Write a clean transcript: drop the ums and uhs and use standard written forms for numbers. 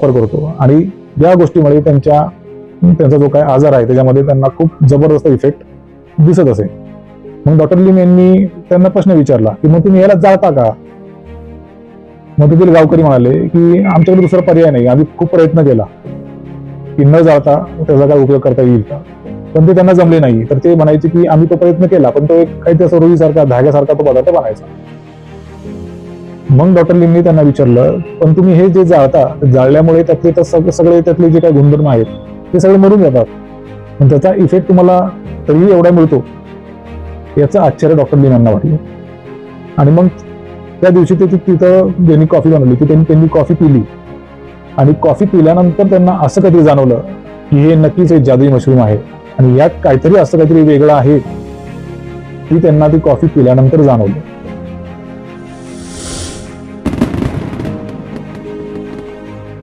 वापर करतो आणि या गोष्टीमुळे त्यांचा जो काय आजार आहे त्याच्यामध्ये त्यांना खूप जबरदस्त इफेक्ट दिसत असे. मग डॉक्टर लिम यांनी त्यांना प्रश्न विचारला की मग तुम्ही याला जाळता का? मग तेथील गावकरी म्हणाले की आमच्याकडे दुसरा पर्याय नाही, आम्ही खूप प्रयत्न केला की न जाळता त्याचा काय उपयोग करता येईल का, पण ते त्यांना जमले नाही. तर ते म्हणायचे की आम्ही तो प्रयत्न केला पण तो एक काही त्या रुईसारखा धाग्यासारखा तो पदार्थ बनायचा. मग डॉक्टर लिमने त्यांना विचारलं पण तुम्ही हे जे जाळता, जाळल्यामुळे त्यातले तर सगळे त्यातले जे काही गुणधर्म आहेत ते सगळे मरून जातात, पण त्याचा इफेक्ट तुम्हाला तरीही एवढा मिळतो, याचं आश्चर्य डॉक्टर लिम यांना वाटलं. आणि मग त्या दिवशी ते तिथं ज्यांनी कॉफी बनवली की त्यांनी कॉफी पिली आणि कॉफी पिल्यानंतर त्यांना असं काहीतरी जाणवलं की हे नक्कीच एक जादुई मशरूम आहे आणि यात काहीतरी असं काहीतरी वेगळं आहे, ती त्यांना ती कॉफी पिल्यानंतर जाणवलं.